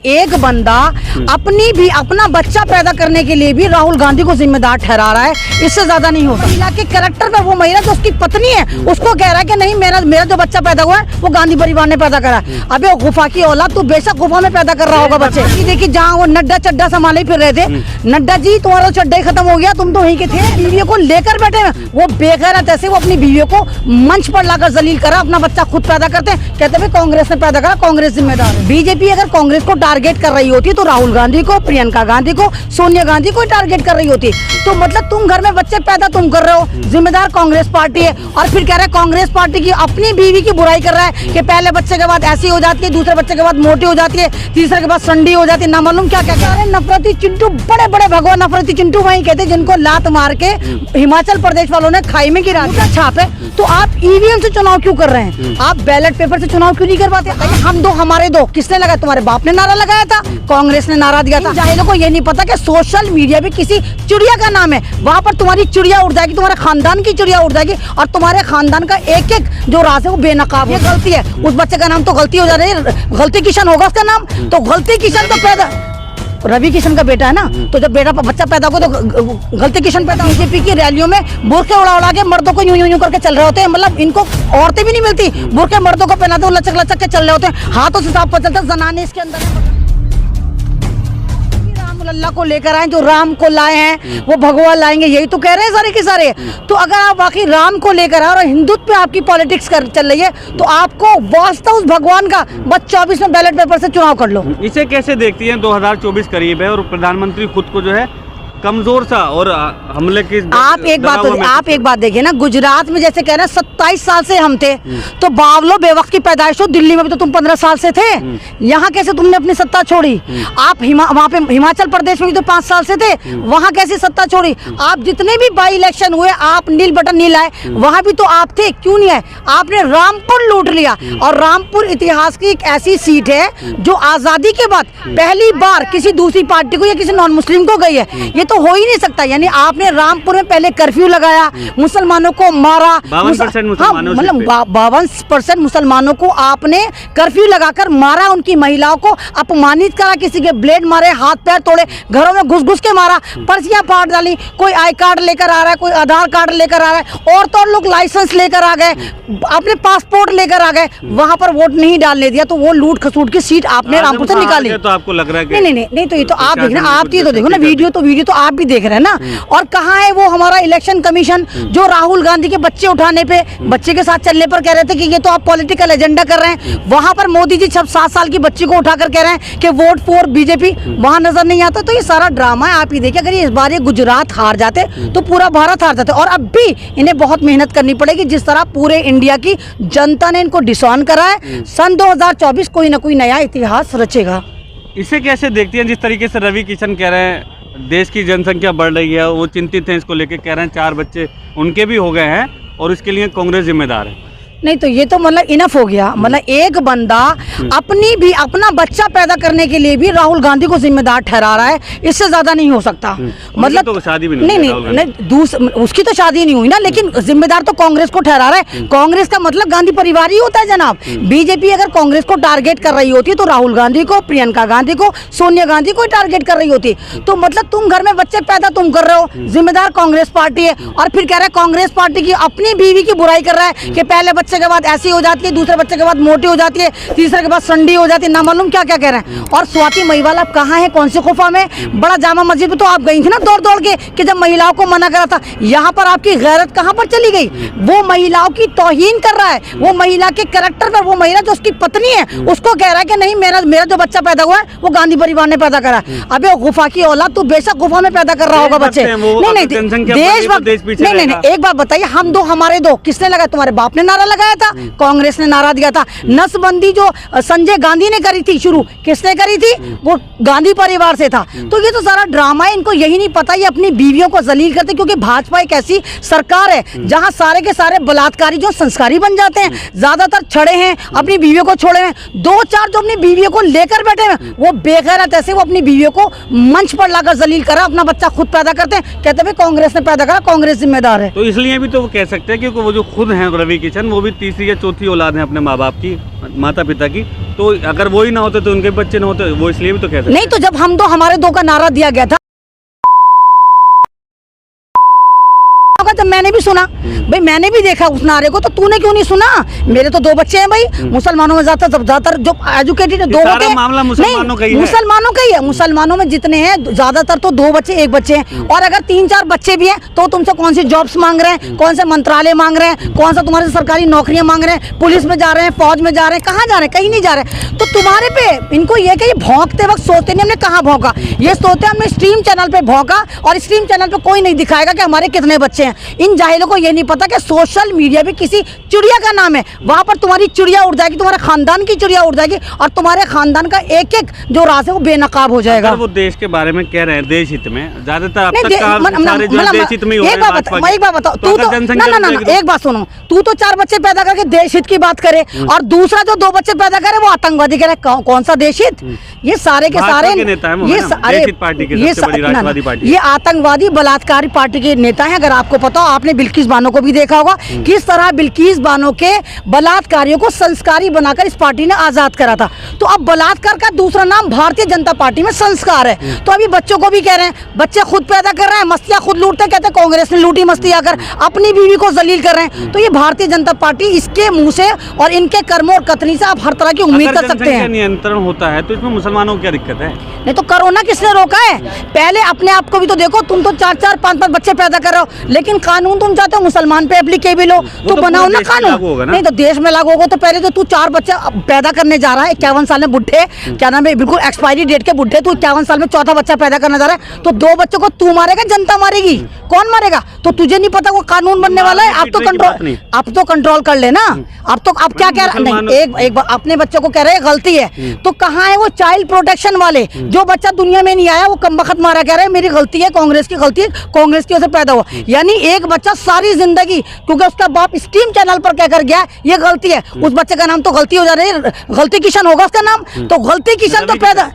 एक बंदा अपना बच्चा पैदा करने के लिए भी राहुल गांधी को जिम्मेदार ठहरा रहा है, इससे ज्यादा नहीं होता। महिला के कैरेक्टर पर वो महिला जो उसकी पत्नी है उसको कह रहा है कि नहीं, मेरा जो बच्चा पैदा हुआ है वो गांधी परिवार ने पैदा करा। अबे गुफा की औलाद, तू बेशक गुफा में पैदा कर रहा होगा बच्चे। देखिए जहाँ वो नड्डा चड्डा संभाले फिर रहे थे, नड्डा जी तुम्हारा चड्डा ही खत्म हो गया, तुम तो वहीं के थे। बीवियों को लेकर बैठे वो बेगैरत ऐसे, वो अपनी बीवियों को मंच पर लाकर जलील करा, अपना बच्चा खुद पैदा करते हैं, कहते हैं कांग्रेस ने पैदा करा, कांग्रेस जिम्मेदार है। बीजेपी अगर कांग्रेस को टारगेट कर रही होती तो राहुल गांधी को, प्रियंका गांधी को, सोनिया गांधी को टारगेट कर रही होती। तो मतलब तुम घर में बच्चे पैदा तुम कर रहे हो, जिम्मेदार कांग्रेस पार्टी है, और फिर कह रहे हैं कांग्रेस पार्टी की अपनी बीवी की बुराई कर रहा है कि पहले बच्चे के बाद ऐसी हो जाती है, दूसरे बच्चे के बाद मोटी हो जाती है, तीसरे के बाद संडी हो जाती है, ना मालूम क्या क्या कह रहे हैं। नफरती चिंटू, बड़े बड़े भगवान नफरती चिंटू वही कहते हैं जिनको लात मार के हिमाचल प्रदेश वालों ने खाई में गिरा दिया। छाप है तो आप ईवीएम से चुनाव क्यों कर रहे हैं? आप बैलेट पेपर से चुनाव क्यों नहीं कर पाते? हम दो हमारे दो किसने लगाया? तुम्हारे बाप ने नारा लगाया था, कांग्रेस ने नारा दिया था। जाहिलों को ये नहीं पता कि सोशल मीडिया भी किसी चिड़िया का नाम है, वहाँ पर तुम्हारी चिड़िया उड़ जाएगी, तुम्हारे खानदान की चिड़िया उड़ जाएगी, और तुम्हारे खानदान का एक एक जो राज है वो बेनकाब है। गलती है उस बच्चे का नाम तो गलती हो जा रही है, गलती किशन होगा उसका नाम, तो गलती किशन तो पैदा रवि किशन का बेटा है ना, तो जब बच्चा पैदा हो तो गलती किशन पैदा। बीजेपी की रैलियों में बुरखे उड़ा के मर्दों को यूं करके चल रहे होते हैं, मतलब इनको औरतें भी नहीं मिलती, बुरखे मर्दों को पहनाते वो लचक लचक के चल रहे होते हैं, हाथों से साफ पता चलता है जनाने इसके अंदर है। अल्लाह को लेकर आए, जो राम को लाए हैं वो भगवान लाएंगे, यही तो कह रहे हैं सारे के सारे। तो अगर आप वाकई राम को लेकर आए और हिंदुत्व पे आपकी पॉलिटिक्स चल रही है तो आपको वास्ता उस भगवान का, बस 24 में बैलेट पेपर से चुनाव कर लो। इसे कैसे देखती हैं? 2024 करीब है और प्रधानमंत्री खुद को जो है कमजोर सा और हमले की आप एक बात देखिए ना, गुजरात में जैसे कह रहे हैं 27 साल से हम थे, तो बावलो बेवक्त की पैदाइश हो, दिल्ली में भी तो तुम 15 साल से थे, यहाँ कैसे तुमने अपनी सत्ता छोड़ी? आप वहाँ पे हिमाचल प्रदेश में भी तो 5 साल से थे, वहाँ कैसे सत्ता छोड़ी? आप जितने भी बाई इलेक्शन हुए आप नील बटन नहीं लाए, वहाँ भी तो आप थे, क्यों नहीं आए? आपने रामपुर लूट लिया, और रामपुर इतिहास की एक ऐसी सीट है जो आजादी के बाद पहली बार किसी दूसरी पार्टी को या किसी नॉन मुस्लिम को गई है, ये तो हो ही नहीं सकता। यानी आपने रामपुर में पहले कर्फ्यू लगाया, मुसलमानों को मारा, 52% मुसलमानों को आपने कर्फ्यू लगाकर मारा, उनकी महिलाओं को अपमानित करा, किसी के ब्लेड मारे, हाथ पैर तोड़े, घरों में घुस के मारा, पर्चियां फाड़ डाली, कोई आई कार्ड लेकर आ रहा है, कोई आधार कार्ड लेकर आ रहा है, और तो लोग लाइसेंस लेकर आ गए, अपने पासपोर्ट लेकर आ गए, वहां पर वोट नहीं डालने दिया, तो वो लूट खसूट की सीट आपने रामपुर से निकाली। तो आपको लग रहा है नहीं, तो ये तो आप देखना, आप ये तो देखो ना, वीडियो तो आप भी देख रहे हैं ना। और कहाँ है वो हमारा इलेक्शन कमीशन जो राहुल गांधी के बच्चे उठाने पे, बच्चे के साथ चलने पर कह रहे थे कि ये तो आप पॉलिटिकल एजेंडा कर रहे हैं, वहां पर मोदी जी 7 साल की बच्ची को उठाकर कह रहे हैं कि वोट फॉर बीजेपी, वहां नजर नहीं आता। तो ये सारा ड्रामा है। आप ही देखिए, अगर ये इस बार ये गुजरात हार जाते तो पूरा भारत हार जाते, और अब भी इन्हें बहुत मेहनत करनी पड़ेगी, जिस तरह पूरे इंडिया की जनता ने इनको डिसऑन करा है। सन 2024 कोई ना कोई नया इतिहास रचेगा। इसे कैसे देखती हैं? जिस तरीके से रवि किशन कह रहे हैं देश की जनसंख्या बढ़ रही है, वो चिंतित हैं इसको लेके, कह रहे हैं 4 बच्चे उनके भी हो गए हैं और इसके लिए कांग्रेस जिम्मेदार है। नहीं तो ये तो मतलब इनफ हो गया। मतलब एक बंदा अपना बच्चा पैदा करने के लिए भी राहुल गांधी को जिम्मेदार ठहरा रहा है, इससे ज्यादा नहीं हो सकता। मतलब तो शादी भी नहीं, उसकी तो शादी नहीं हुई ना, लेकिन जिम्मेदार तो कांग्रेस को ठहरा रहा है। कांग्रेस का मतलब गांधी परिवार ही होता है जनाब। बीजेपी अगर कांग्रेस को टारगेट कर रही होती तो राहुल गांधी को, प्रियंका गांधी को, सोनिया गांधी को टारगेट कर रही होती। तो मतलब तुम घर में बच्चे पैदा तुम कर रहे हो, जिम्मेदार कांग्रेस पार्टी है, और फिर कह रहे हैं कांग्रेस पार्टी की अपनी बीवी की बुराई कर रहा है कि पहले बच्चे के बाद ऐसी हो जाती है, दूसरे बच्चे के बाद मोटी हो जाती है, तीसरे के बाद संडी हो जाती है, ना मालूम क्या क्या कह रहे हैं। और स्वाति महिवाल आप कहाँ है, कौन से गुफा में? बड़ा जामा मस्जिद में तो आप गई थी ना दौड़ के कि जब महिलाओं को मना करा था। यहाँ पर आपकी गैरत कहाँ पर चली गई? वो महिलाओं की तौहीन कर रहा है, वो महिला के कैरेक्टर पर, वो महिला जो उसकी पत्नी है उसको कह रहा है कि नहीं, मेरा जो बच्चा पैदा हुआ है वो गांधी परिवार ने पैदा करा। अबे गुफा की औलाद, तू बेशक गुफा में पैदा कर रहा होगा बच्चे। नहीं, देशभक्त नहीं, एक बात बताइए, हम दो हमारे दो किसने लगाया? तुम्हारे बाप ने नारा लगाया था, कांग्रेस ने नारा दिया था। नसबंदी जो संजय गांधी ने करी थी शुरू, किसने करी थी? वो गांधी परिवार से था। तो ये तो सारा ड्रामा है, इनको यही नहीं पता ये अपनी बीवियों को जलील करते, क्योंकि भाजपा एक ऐसी सरकार है जहां सारे के सारे बलात्कारी जो संस्कारी बन जाते हैं, ज्यादातर छड़े हैं, अपनी बीवियों को छोड़े हैं। 2-4 जो अपनी बीवियों को लेकर बैठे हैं वो बेगैरत ऐसे, वो अपनी बीवियों को मंच पर लाकर जलील करा, अपना बच्चा खुद पैदा करते हैं, कहते हैं कांग्रेस ने पैदा करा, कांग्रेस जिम्मेदार है। तो इसलिए भी तो वो कह सकते हैं क्योंकि वो जो खुद हैं रवि किशन, वो भी तीसरी या चौथी औलाद है अपने माँ बाप की, माता पिता की, तो अगर वो ही ना होते तो उनके बच्चे ना होते, वो इसलिए भी तो कहते हैं। नहीं तो जब हम दो हमारे दो का नारा दिया गया था, जब मैंने भी सुना भाई, मैंने भी देखा उस नारे को, तो तूने क्यों नहीं सुना? मेरे तो दो बच्चे हैं भाई, मुसलमानों में ज्यादातर जो एजुकेटेड है, दो सारा मामला मुसलमानों का ही है। मुसलमानों का ही है। मुसलमानों में जितने हैं ज्यादातर तो दो बच्चे एक बच्चे हैं, और अगर 3-4 बच्चे भी हैं तो तुमसे कौन सी जॉब्स मांग रहे हैं, कौन से मंत्रालय मांग रहे हैं, कौन सा तुम्हारे सरकारी नौकरियां मांग रहे हैं, पुलिस में जा रहे हैं, फौज में जा रहे हैं, कहाँ जा रहे हैं? कहीं नहीं जा रहे। तो तुम्हारे पे इनको ये कि भौंकते वक्त सोचते नहीं हमने कहाँ भौंका, ये सोचते हमने स्ट्रीम चैनल पे भौंका, और स्ट्रीम चैनल पे कोई नहीं दिखाएगा कि हमारे कितने बच्चे हैं। इन जाहिलों को ये नहीं पता कि सोशल मीडिया भी किसी चिड़िया का नाम है, वहां पर तुम्हारी चिड़िया उड़ जाएगी, तुम्हारे खानदान की चिड़िया उड़ जाएगी, और तुम्हारे खानदान का एक एक जो राज है वो बेनकाब हो जाएगा। वो देश के बारे में कह रहे हैं देश हित में, ज्यादातर अब तक एक बात बताओ, तू तो ना एक बात सुनो, तू तो 4 बच्चे पैदा करके देश हित की बात करे, और दूसरा जो 2 बच्चे पैदा करे वो आतंकवादी करे। कौन सा देश हित? ये सारे के सारे ये आतंकवादी बलात्कारी पार्टी के नेता हैं। अगर आपको पता हो, आपने बिल्किस बानो को भी देखा होगा किस तरह बिल्किस बानो के बलात्कारियों को संस्कारी बनाकर इस पार्टी ने आजाद करा था। तो अब बलात्कार का दूसरा नाम भारतीय जनता पार्टी में संस्कार है। तो अभी बच्चों को भी कह रहे हैं, बच्चे खुद पैदा कर रहे हैं, मस्तियां खुद लूटते हैं, कहते हैं कांग्रेस ने लूटी मस्ती आकर, अपनी बीवी को जलील कर रहे हैं। तो ये भारतीय जनता पार्टी, इसके मुंह से और इनके कर्मों और कथनी से आप हर तरह की उम्मीद कर सकते हैं। नियंत्रण होता है तो इसमें मुसलमानों को क्या दिक्कत है? नहीं तो कोरोना किसने रोका है? पहले अपने आप को भी तो देखो, तुम तो 4-4, 5-5 बच्चे पैदा कर रहे हो, लेकिन कानून तुम चाहते हो मुसलमान पे एप्लीकेबल हो, तो बनाओ ना कानून। नहीं तो देश में लागू होगा। तो पहले तो तू 4 बच्चे पैदा करने जा रहा है, 51 साल में बुढ़े, क्या नाम है, बिल्कुल एक्सपायरी डेट के बुढ़े, तू 51 साल में 4था बच्चा पैदा करने जा रहा है, तो 2 बच्चों को तू मारेगा, जनता मारेगी? कौन मारेगा? तो तुझे नहीं पता वो कानून बनने वाला है? अब तो कंट्रोल कर लेना। अब क्या कह रहा नहीं, एक अपने बच्चों को कह रहे हैं गलती है, तो कहाँ है वो चाइल्ड प्रोटेक्शन वाले? जो बच्चा दुनिया में नहीं आया वो कमबख्त मारा, कह रहे हैं मेरी गलती है, कांग्रेस की गलती है, कांग्रेस की वजह से पैदा हुआ। यानी एक बच्चा सारी जिंदगी क्योंकि उसका बाप स्ट्रीम चैनल पर कहकर गया ये गलती है, उस बच्चे का नाम तो गलती हो जा रही है, गलती किशन होगा उसका नाम, तो गलती किशन तो पैदा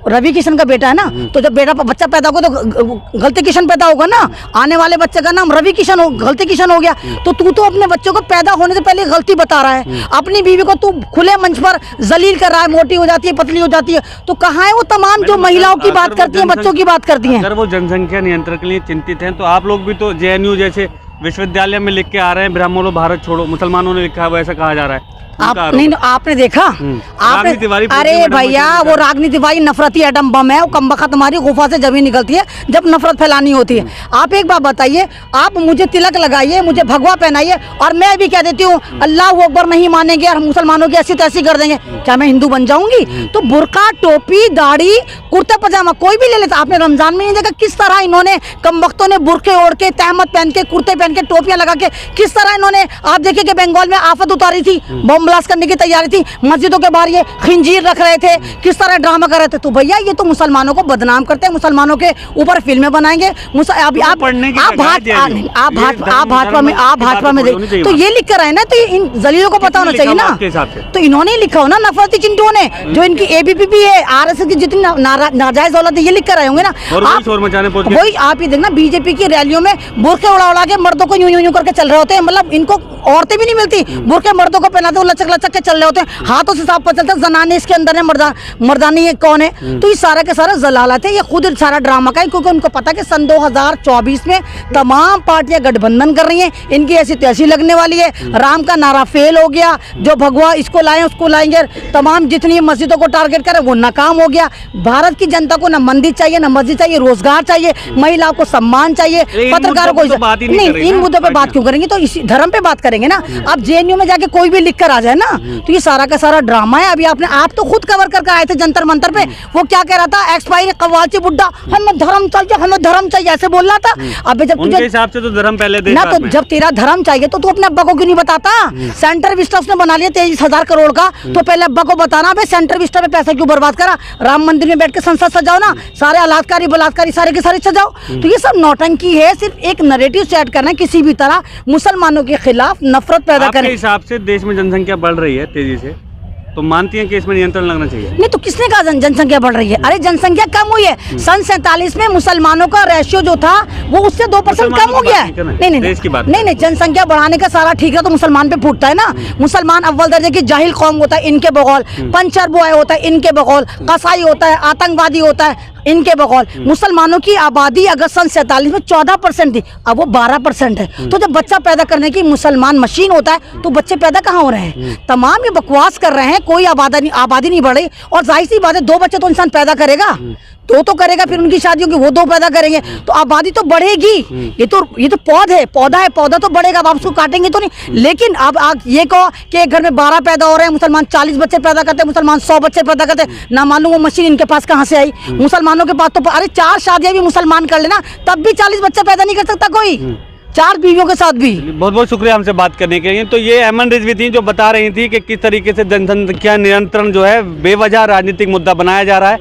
रवि किशन का बेटा है ना, तो जब बच्चा पैदा होगा तो गलती किशन पैदा होगा ना, आने वाले बच्चे का नाम रवि किशन हो, गलती किशन हो गया। तो तू तो अपने बच्चों को पैदा होने से पहले गलती बता रहा है, अपनी बीवी को तू खुले मंच पर जलील कर रहा है, मोटी हो जाती है, पतली हो जाती है। तो कहाँ है वो तमाम जो महिलाओं की बात करती है, बच्चों की बात करती है? अगर वो जनसंख्या नियंत्रण के लिए चिंतित हैं तो आप लोग भी तो JNU जैसे विश्वविद्यालय में लिख के आ रहे हैं, ब्राह्मणों भारत छोड़ो, मुसलमानों ने लिखा है, वो ऐसा कहा जा रहा है। आप नहीं, आपने देखा? आपने, अरे भैया वो रागनी तिवारी नफरती एटम बम है, वो कमबख्त हमारी गुफा से जब ही निकलती है जब नफरत फैलानी होती है। आप एक बात बताइए, आप मुझे तिलक लगाइए, मुझे भगवा पहनाइए, और मैं भी कह देती हूँ अल्लाह अकबर नहीं मानेंगे और मुसलमानों की ऐसी तैसी कर देंगे, क्या मैं हिंदू बन जाऊंगी? तो बुर्का, टोपी, दाढ़ी, कुर्ता पजामा कोई भी ले लेता। आपने रमजान में नहीं देखा किस तरह इन्होंने कमबख्तों ने बुरके ओढ़ के, तहमत पहन के, कुर्ते पहन के, टोपियां लगा के, किस तरह इन्होंने, आप देखिए कि बंगाल में आफत उतारी थी, बम ब्लास्ट करने की तैयारी थी, मस्जिदों के बाहर ये खिंजीर रख रहे थे, किस तरह ड्रामा कर रहे थे। तो भैया ये तो मुसलमानों को बदनाम करते हैं, मुसलमानों के ऊपर फिल्में बनाएंगे। आप भाजपा में तो ये लिख कर आए ना, तो इन जलीलों को पता होना चाहिए ना। तो इन्होंने लिखा हो ना, नफरती चिंटुओं ने, जो इनकी ABP है, RSS की जितनी नाजायज औलाद है, ये लिख कर आए होंगे ना। वही आप ही देखना, BJP की रैलियों में बुरखे उड़ा के मर्दों को यूं करके चल रहे होते हैं, मतलब इनको औरतें भी नहीं मिलती, बुरखे मर्दों को पहनाते, वो लचक के चल रहे होते हैं, हाथों से साफ पता चलता है जनाने इसके अंदर है, मर्दानी ये कौन है। तो ये सारा के सारा जलालत है, ये खुद सारा ड्रामा का है, क्योंकि उनको पता है कि सन 2024 में तमाम पार्टियां गठबंधन कर रही हैं, इनकी ऐसी तैसी लगने वाली है। राम का नारा फेल हो गया, जो भगवा इसको लाए उसको लाएंगे, तमाम जितनी मस्जिदों को टारगेट करे वो नाकाम हो गया। भारत की जनता को न मंदिर चाहिए, न मस्जिद चाहिए, रोजगार चाहिए, महिलाओं को सम्मान चाहिए, पत्रकारों को नहीं। इन मुद्दों पर बात क्यों करेंगे? तो इसी धर्म पे बात करेंगे ना। अब JNU में जाके कोई भी लिख कर आ जाए ना, तो ये सारा का सारा ड्रामा है। अभी आप तो खुद कवर करके आए थे जंतर मंतर पे, वो क्या कह रहा था, एक्सपायरी कव्वाची बुड्ढा, हमें धर्म चाहिए, हमें धर्म चाहिए, ऐसे बोल रहा था। अब जब तुझे हिसाब से तो धर्म पहले दे ना, तो जब तेरा धर्म चाहिए तो तू अपने अब्बा को क्यों नहीं बताता? सेंटर विस्टा उसने बना लिया 23,000 करोड़ का, तो पहले अब्बा को बताना, भाई सेंटर विस्टा में पैसा क्यों बर्बाद करा? राम मंदिर में बैठ के संसद सजाओ ना, सारे अलात्कारी बलात्कारी सारे के सारे सजाओ। तो ये सब नौटंकी है, सिर्फ एक नैरेटिव सेट करना, किसी भी तरह मुसलमानों के खिलाफ नफरत पैदा करने। हिसाब से देश में जनसंख्या बढ़ रही है तेजी से, तो मानती हैं कि इसमें नियंत्रण लगना चाहिए? नहीं तो किसने कहा जनसंख्या बढ़ रही है? अरे जनसंख्या कम हुई है। सन 47 में मुसलमानों का रेशियो जो था वो उससे 2% कम हो गया है। नहीं, देश की बात नहीं, जनसंख्या बढ़ाने का सारा ठीक है तो मुसलमान पे फूटता है ना। मुसलमान अव्वल दर्जे की जाहिल कौम होता है इनके बगौल, पंचर बॉय होता है इनके बगौल, कसाई होता है, आतंकवादी होता है इनके बगौल। मुसलमानों की आबादी अगर सन 47 में 14% थी, अब वो 12% है। तो जब बच्चा पैदा करने की मुसलमान मशीन होता है तो बच्चे पैदा कहाँ हो रहे हैं? तमाम ये बकवास कर रहे हैं, कोई आबादी नहीं बढ़ रही। और जाहिर सी बात है 2 बच्चे तो इंसान पैदा करेगा, 2 तो करेगा, फिर उनकी शादी होगी, वो 2 पैदा करेंगे तो आबादी तो बढ़ेगी। ये तो पौधा है, पौधा तो बढ़ेगा, अब आप उसको काटेंगे तो नहीं। लेकिन अब आप ये कहो कि एक घर में 12 पैदा हो रहे हैं, मुसलमान 40 बच्चे पैदा करते हैं, मुसलमान 100 बच्चे पैदा करते हैं, ना मालूम वो मशीन इनके पास कहाँ से आई। मुसलमानों के पास तो अरे 4 शादियां भी मुसलमान कर लेना तब भी 40 बच्चे पैदा नहीं कर सकता कोई, 4 बीवियों के साथ भी। बहुत बहुत शुक्रिया हमसे बात करने के लिए। तो ये अमन रिजवी थी जो बता रही थी कि किस तरीके से जनसंख्या नियंत्रण जो है बेवजह राजनीतिक मुद्दा बनाया जा रहा है।